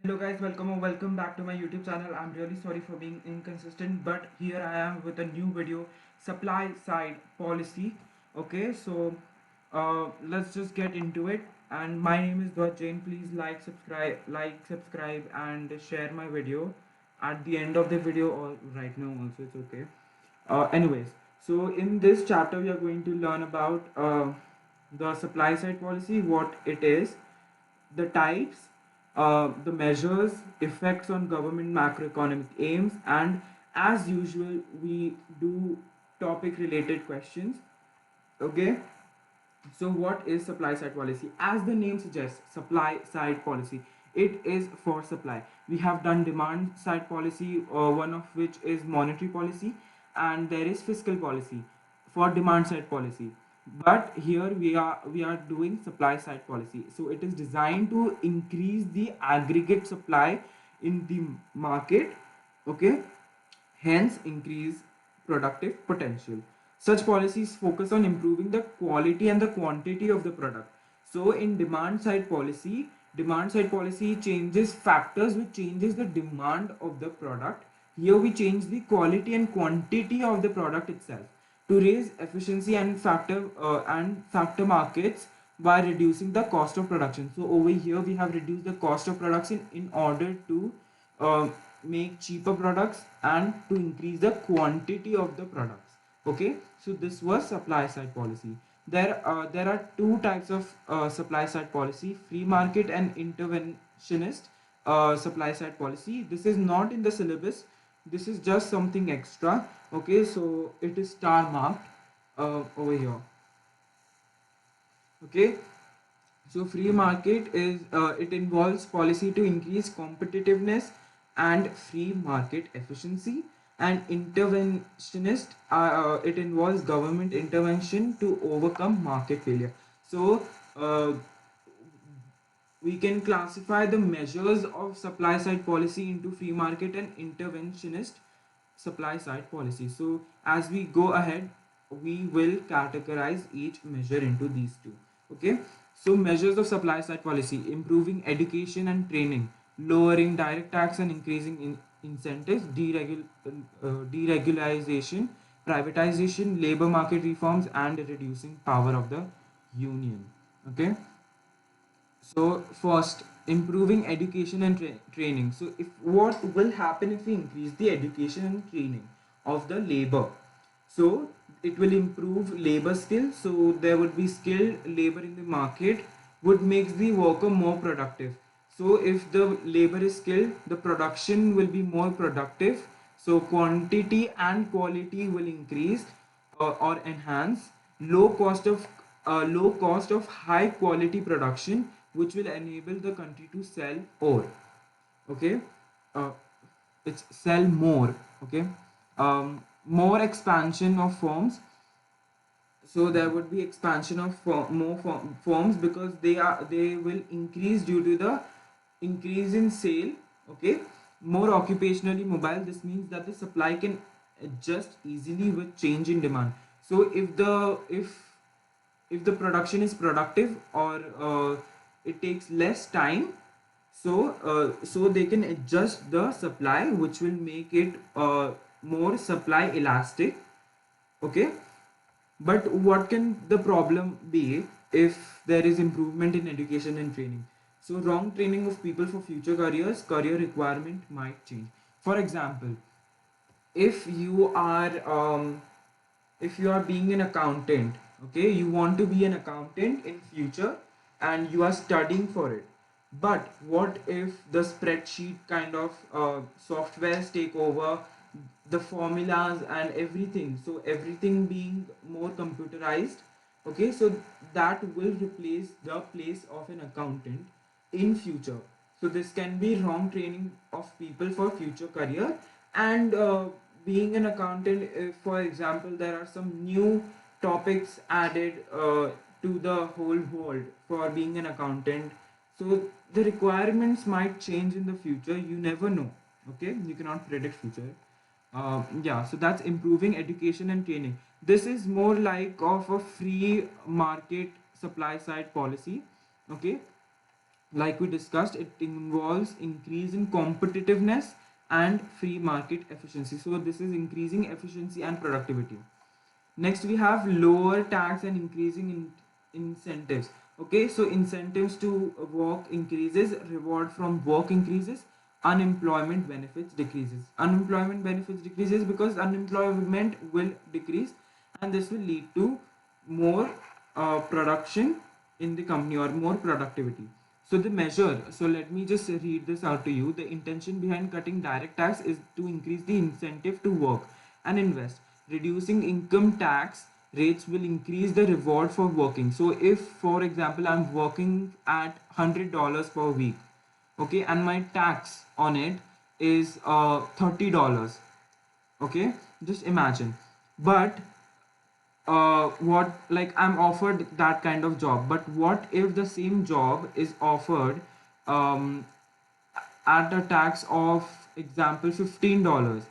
Hello guys, welcome or welcome back to my YouTube channel. I'm really sorry for being inconsistent, but here I am with a new video, supply side policy. Okay, so let's just get into it. And my name is Dwaj Jain. Please subscribe, and share my video at the end of the video or right now also. It's okay. Anyways, so in this chapter we are going to learn about the supply side policy, what it is, the types, the measures, effects on government macroeconomic aims, and as usual, we do topic related questions. Okay, so what is supply side policy? As the name suggests, supply side policy. It is for supply. We have done demand side policy, one of which is monetary policy, and there is fiscal policy for demand side policy. But here we are doing supply side policy. So it is designed to increase the aggregate supply in the market. Okay, hence increase productive potential. Such policies focus on improving the quality and the quantity of the product. So in demand side policy changes factors which changes the demand of the product. Here we change the quality and quantity of the product itself to raise efficiency and factor markets by reducing the cost of production. So over here we have reduced the cost of production in order to uh, make cheaper products and to increase the quantity of the products. Okay, so this was supply side policy. There are two types of supply side policy: free market and interventionist supply side policy. This is not in the syllabus, this is just something extra. Okay, so it is star marked over here. Okay, so free market is it involves policy to increase competitiveness and free market efficiency. And interventionist, it involves government intervention to overcome market failure. So uh, we can classify the measures of supply side policy into free market and interventionist supply side policy. So as we go ahead, we will categorize each measure into these two. Okay, so measures of supply side policy: improving education and training, lowering direct tax and increasing incentives, deregulation, privatization, labor market reforms, and reducing power of the union. Okay, so first, improving education and training. So if what will happen if we increase the education and training of the labor? So it will improve labor skills. So there would be skilled labor in the market, would make the worker more productive. So if the labor is skilled, the production will be more productive. So quantity and quality will increase or enhance. Low cost of high quality production, which will enable the country to sell ore. Okay, uh, it's sell more. Okay, more expansion of firms. So there would be expansion of firms because they will increase due to the increase in sale. Okay, more occupationally mobile. This means that the supply can adjust easily with change in demand. So if the production is productive, or it takes less time, so they can adjust the supply, which will make it more supply elastic. Okay, but what can the problem be if there is improvement in education and training? So wrong training of people for future career requirement might change. For example, if you are if you are being an accountant, okay, you want to be an accountant in future and you are studying for it. But what if the spreadsheet kind of softwares take over the formulas and everything, so everything being more computerized? Okay, so that will replace the place of an accountant in future. So this can be wrong training of people for future career. And being an accountant, if for example there are some new topics added to the whole world for being an accountant, so the requirements might change in the future, you never know. Okay, you cannot predict future. Yeah, so that's improving education and training. This is more like of a free market supply side policy. Okay, Like we discussed, it involves increase in competitiveness and free market efficiency. So this is increasing efficiency and productivity. Next we have lower tax and increasing incentives. Okay, so incentives to work increases, reward from work increases, unemployment benefits decreases. Unemployment benefits decreases because unemployment will decrease, and this will lead to more production in the company or more productivity. So the measure, so let me just read this out to you. The intention behind cutting direct tax is to increase the incentive to work and invest. Reducing income tax rates will increase the reward for working. So if, for example, I'm working at $100 per week, okay, and my tax on it is $30, okay, just imagine. But what, like, I'm offered that kind of job, but what if the same job is offered um, at a tax of, example, $15?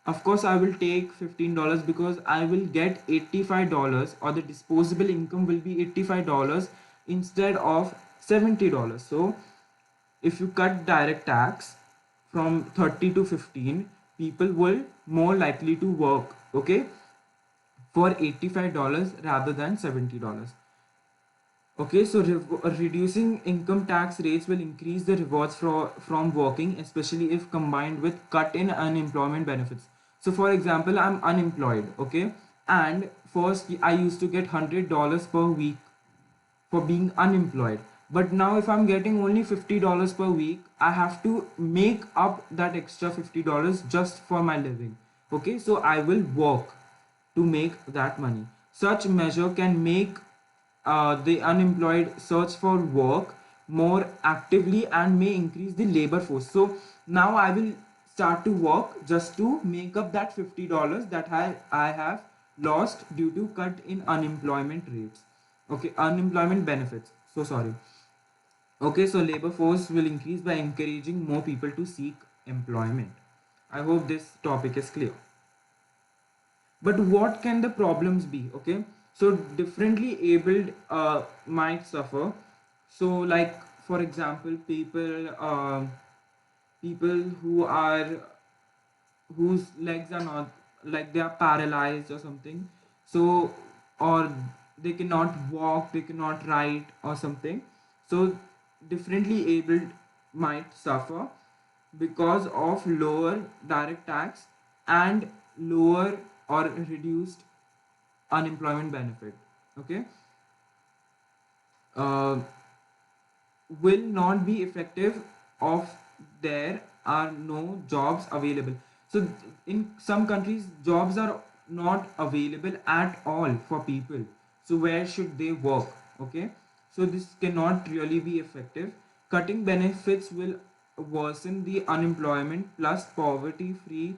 Of course I will take $15 because I will get $85, or the disposable income will be $85 instead of $70. So if you cut direct tax from 30 to 15, people will more likely to work, okay, for $85 rather than $70. Okay, so reducing income tax rates will increase the rewards from working, especially if combined with cut in unemployment benefits. So, for example, I'm unemployed, okay, and first I used to get $100 per week for being unemployed. But now, if I'm getting only $50 per week, I have to make up that extra $50 just for my living. Okay, so I will work to make that money. Such measure can make the unemployed search for work more actively and may increase the labor force. So now I will start to work just to make up that $50 that I have lost due to cut in unemployment rates. Okay, unemployment benefits. So sorry. Okay, so labor force will increase by encouraging more people to seek employment. I hope this topic is clear. But what can the problems be? Okay, so differently abled might suffer. So, like, for example, people who are, whose legs are not, like, they are paralyzed or something, so, or they cannot walk, they cannot write or something. So differently abled might suffer because of lower direct tax and lower or reduced unemployment benefit. Okay, uh, will not be effective of there are no jobs available. So in some countries jobs are not available at all for people, so where should they work? Okay, so this cannot really be effective. Cutting benefits will worsen the unemployment plus poverty free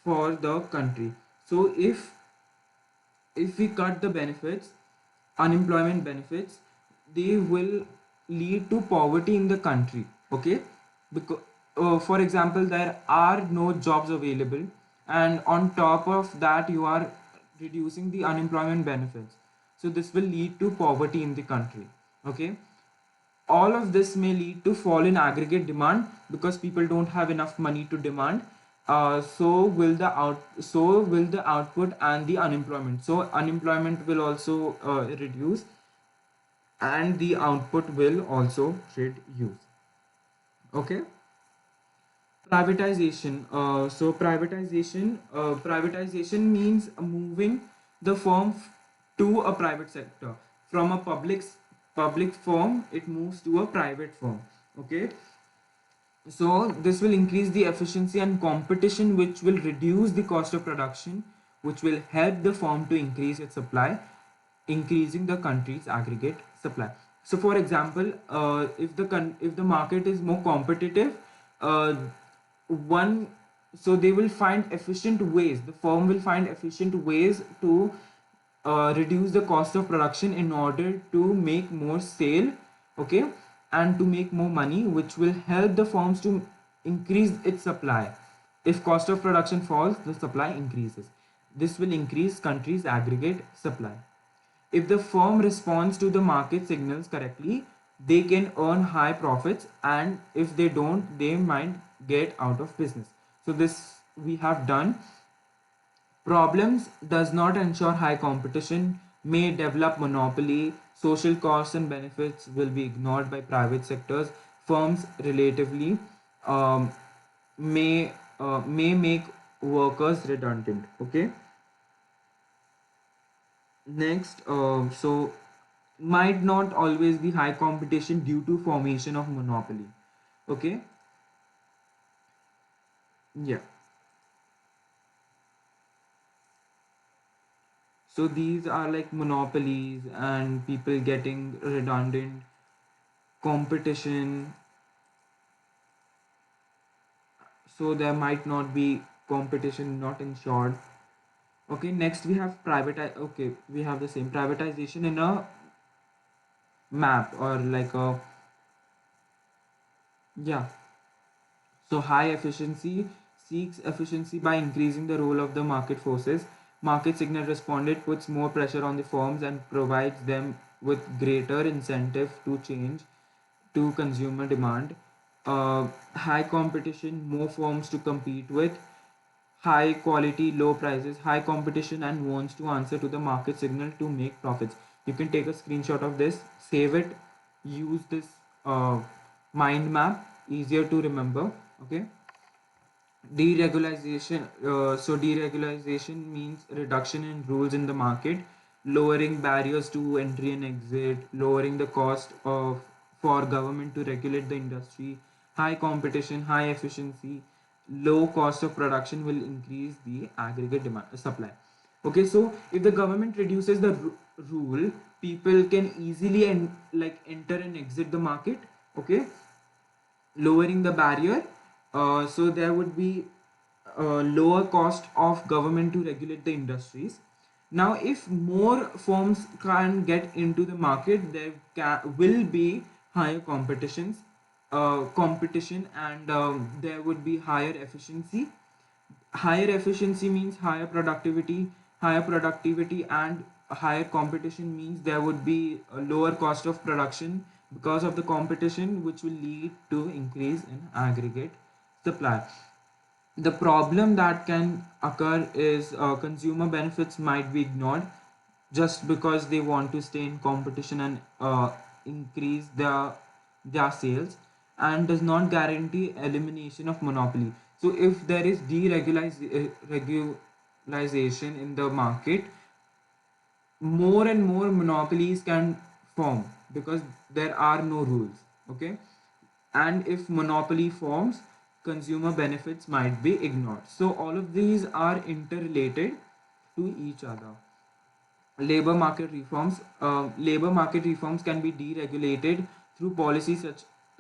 for the country. So if we cut the benefits, unemployment benefits, they will lead to poverty in the country. Okay, because for example, there are no jobs available, and on top of that you are reducing the unemployment benefits, so this will lead to poverty in the country. Okay, all of this may lead to fall in aggregate demand because people don't have enough money to demand. So will the output and the unemployment. So unemployment will also reduce, and the output will also reduce. Okay, privatization. Privatization means moving the firm to a private sector. From a public firm, it moves to a private firm. Okay, so this will increase the efficiency and competition, which will reduce the cost of production, which will help the firm to increase its supply, increasing the country's aggregate supply. So, for example, if the market is more competitive, uh, one so they will find efficient ways. The firm will find efficient ways to reduce the cost of production in order to make more sale. Okay, and to make more money, which will help the firms to increase its supply. If cost of production falls, the supply increases. This will increase country's aggregate supply. If the firm responds to the market signals correctly, they can earn high profits, and if they don't, they might get out of business. So this we have done. Problems does not ensure high competition, may develop monopoly, social costs and benefits will be ignored by private sectors, firms relatively um, may make workers redundant. Okay, next, so might not always be high competition due to formation of monopoly. Okay, yeah. So these are like monopolies and people getting redundant, competition, so there might not be competition, not ensured. Okay, next we have okay, we have the same privatization in a map, or like a, yeah. So high efficiency seeks efficiency by increasing the role of the market forces. Market signal responded puts more pressure on the firms and provides them with greater incentive to change to consumer demand. High competition, more firms to compete with, high quality, low prices, high competition, and wants to answer to the market signal to make profits. You can take a screenshot of this, save it, use this mind map, easier to remember. Okay. Deregulation. So deregulation means reduction in rules in the market, lowering barriers to entry and exit, lowering the cost of for government to regulate the industry. High competition, high efficiency, low cost of production will increase the aggregate demand supply. Okay, so if the government reduces the rule, people can easily like enter and exit the market. Okay, lowering the barrier, so there would be lower cost of government to regulate the industries. Now if more firms can get into the market, there will be higher competition, and there would be higher efficiency. Higher efficiency means higher productivity. Higher productivity and higher competition means there would be a lower cost of production because of the competition, which will lead to increase in aggregate supply. The problem that can occur is consumer benefits might be ignored just because they want to stay in competition and increase their sales, and does not guarantee elimination of monopoly. So if there is deregulation in the market, more and more monopolies can form because there are no rules. Okay, and if monopoly forms, consumer benefits might be ignored. So all of these are interrelated to each other. Labor market reforms can be deregulated through policies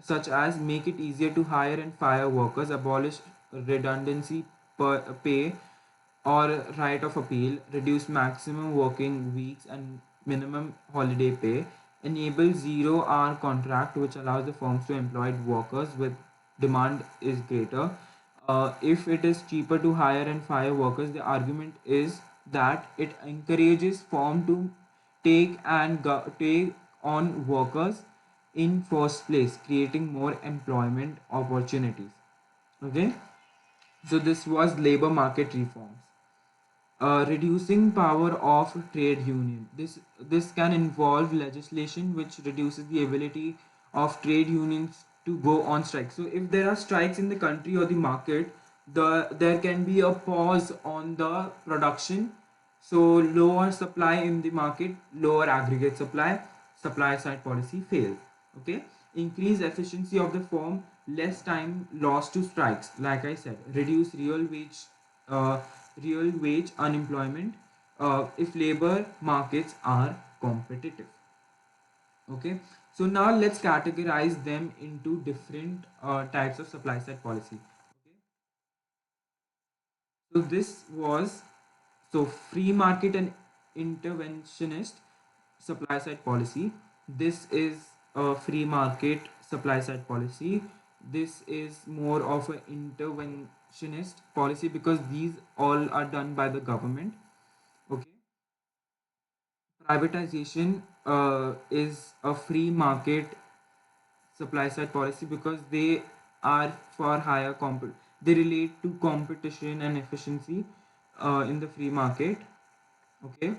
such as make it easier to hire and fire workers, abolish redundancy pay or right of appeal, reduce maximum working weeks and minimum holiday pay, enable zero-hour contract, which allows the firms to employ workers with demand is greater. If it is cheaper to hire and fire workers, the argument is that it encourages firm to take on workers in first place, creating more employment opportunities. Okay, so this was labor market reforms. Reducing power of trade union. This can involve legislation which reduces the ability of trade unions to go on strike. So if there are strikes in the country or the market, there can be a pause on the production. So lower supply in the market, lower aggregate supply, supply side policy fails. Okay, increase efficiency of the firm, less time lost to strikes. Like I said, reduce uh, real wage unemployment if labor markets are competitive. Okay, so now let's categorize them into different types of supply side policy. Okay, so this was, so free market and interventionist supply side policy. This is a free market supply side policy. This is more of an interventionist policy because these all are done by the government. Okay, privatization is a free market supply side policy because they are far higher they relate to competition and efficiency in the free market. Okay,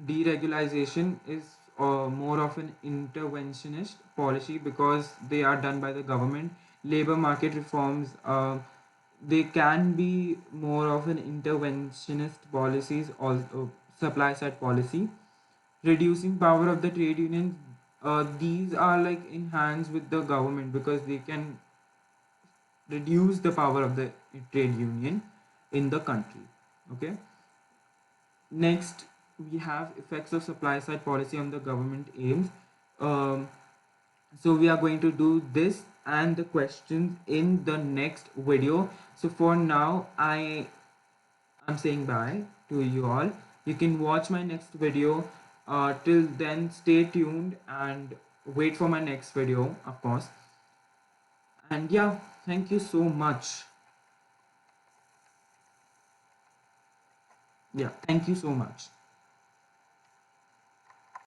deregulation is more of an interventionist policy because they are done by the government. Labor market reforms, they can be more of an interventionist policies, also supply side policy. Reducing power of the trade unions, these are like in hands with the government because they can reduce the power of the trade union in the country. Okay, next we have effects of supply side policy on the government aims. um, so we are going to do this and the questions in the next video. So for now I'm saying bye to you all. You can watch my next video. Till then, stay tuned and wait for my next video, of course. And yeah, thank you so much. Yeah, thank you so much.